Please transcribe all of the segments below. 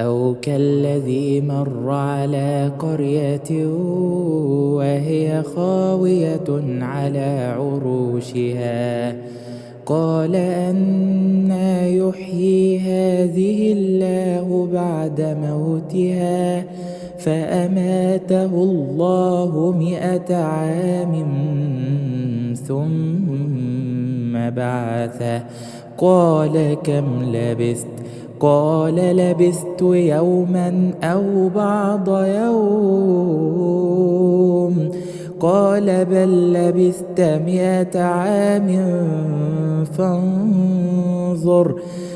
أو كالذي مر على قرية وهي خاوية على عروشها قال أنى يحيي هذه الله بعد موتها فأماته الله 100 عام ثم بعثه قال كم لبثت قال لبثت يوما أو بعض يوم قال بل لبثت 100 عام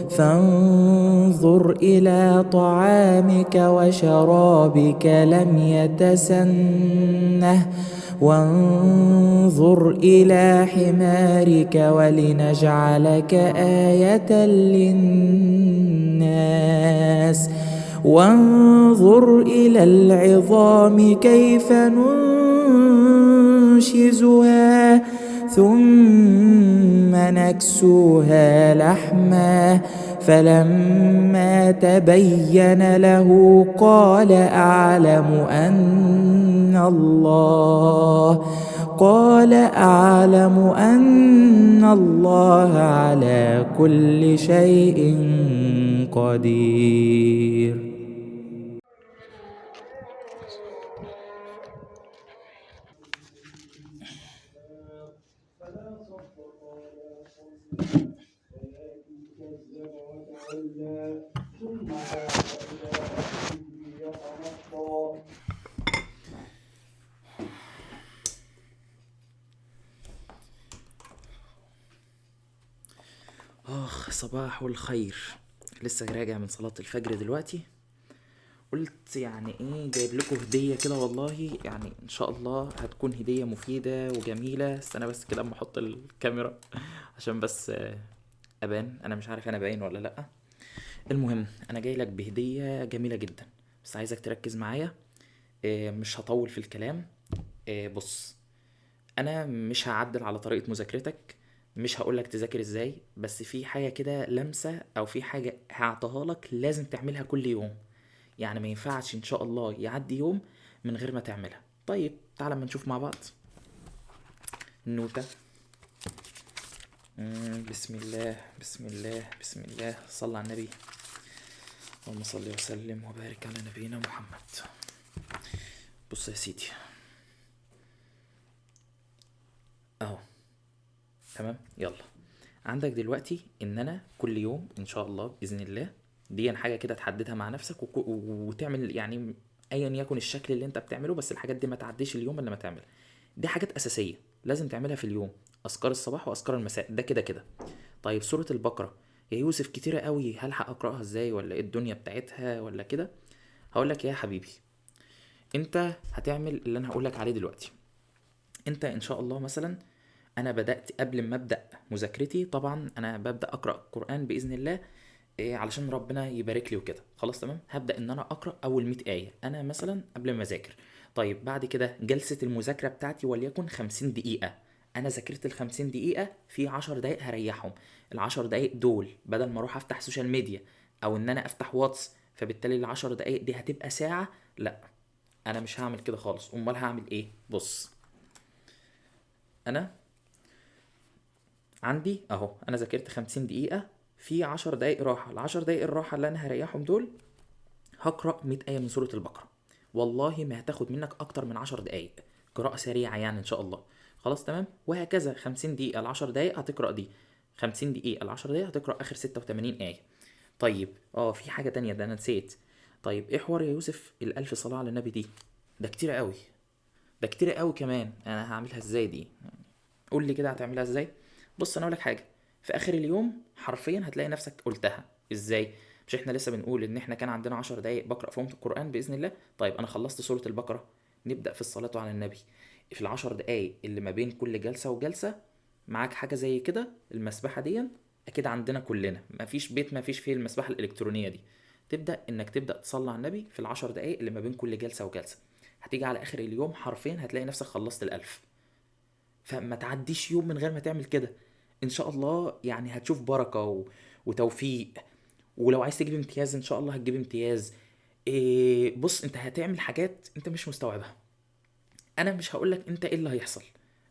فانظر إلى طعامك وشرابك لم يتسنه وانظر إلى حمارك ولنجعلك آية للناس وانظر إلى العظام كيف ننشزها ثم نكسوها لحما فلما تبين له قال أعلم أن الله على كل شيء قدير. صباح الخير. لسه راجع من صلاة الفجر دلوقتي، قلت يعني ايه جايب لكم هدية كده، والله يعني ان شاء الله هتكون هدية مفيدة وجميلة. استنى بس كده اما احط الكاميرا عشان بس ابان. انا مش عارف انا باين ولا لا. المهم انا جاي لك بهدية جميلة جدا، بس عايزك تركز معايا. مش هطول في الكلام. بص، انا مش هعدل على طريقة مذاكرتك، مش هقولك تذاكر ازاي، بس في حاجة كده لمسة او في حاجة هعطيها لك لازم تعملها كل يوم. يعني ما ينفعش ان شاء الله يعدي يوم من غير ما تعملها. طيب تعال ما نشوف مع بعض. النوتة. بسم الله بسم الله بسم الله، صلى على النبي. اللهم صل وسلم وبارك على نبينا محمد. بص يا سيدي اهو، تمام. يلا، عندك دلوقتي ان انا كل يوم ان شاء الله باذن الله، دي حاجه كده تحددها مع نفسك وتعمل يعني ايا يكن الشكل اللي انت بتعمله، بس الحاجات دي ما تعديش اليوم الا ما تعملها. دي حاجات اساسيه لازم تعملها في اليوم، اذكار الصباح واذكار المساء، ده كده كده. طيب سوره البقره يا يوسف كتيره قوي، هلحق اقراها ازاي ولا ايه الدنيا بتاعتها ولا كده؟ هقول لك يا حبيبي، انت هتعمل اللي انا هقول لك عليه دلوقتي. انت ان شاء الله مثلا، انا بدات قبل ما ابدا مذاكرتي طبعا انا ببدا اقرا القران باذن الله، علشان ربنا يبارك لي وكده. خلاص تمام، هبدا ان انا اقرا اول 100 ايه انا مثلا قبل ما اذاكر. طيب بعد كده جلسه المذاكره بتاعتي وليكن 50 دقيقه. انا ذاكرت ال 50 دقيقه، في 10 دقائق هريحهم. ال 10 دقائق دول بدل ما اروح افتح سوشيال ميديا او ان انا افتح واتس، فبالتالي ال 10 دقائق دي هتبقى ساعه. لا، انا مش هعمل كده خالص. امال هعمل ايه؟ بص، انا عندي اهو، انا ذاكرت 50 دقيقة، في 10 دقايق راحة. العشر دقايق الراحة اللي انا هريحهم دول هقرأ 100 آية من سورة البقرة. والله ما هتاخد منك اكتر من 10 دقايق، قراءة سريعة يعني ان شاء الله. خلاص تمام، وهكذا 50 دقيقة ال 10 دقايق هتقرأ دي، 50 دقيقة ال 10 دقايق هتقرأ اخر 86 آية. طيب في حاجة تانية ده انا نسيت. طيب ايه حوار يا يوسف الالف صلاة على النبي دي؟ ده كتير قوي، ده كتير قوي كمان. انا هعملها ازاي دي؟ قول لي كده هتعملها ازاي. بص انا اقول لك حاجه، في اخر اليوم حرفيا هتلاقي نفسك قلتها. ازاي؟ مش احنا لسه بنقول ان احنا كان عندنا 10 دقايق بقرا فيهم القران باذن الله؟ طيب انا خلصت سوره البقره، نبدا في الصلاه على النبي. في العشر دقايق اللي ما بين كل جلسه وجلسه معاك حاجه زي كده، المسبحه دي اكيد عندنا كلنا، مفيش بيت مفيش فيه المسبحه الالكترونيه دي. تبدا تصلي على النبي في العشر دقايق اللي ما بين كل جلسه وجلسه. هتيجي على اخر اليوم حرفيا هتلاقي نفسك خلصت الالف. فما تعديش يوم من غير ما تعمل كده. ان شاء الله يعني هتشوف بركة وتوفيق ولو عايز تجيب امتياز ان شاء الله هتجيب امتياز. إيه بص، انت هتعمل حاجات انت مش مستوعبها. انا مش هقولك انت ايه اللي هيحصل،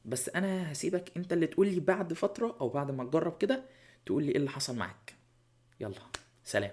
بس انا هسيبك انت اللي تقولي بعد فترة او بعد ما تجرب كده، تقولي ايه اللي حصل معاك. يلا، سلام.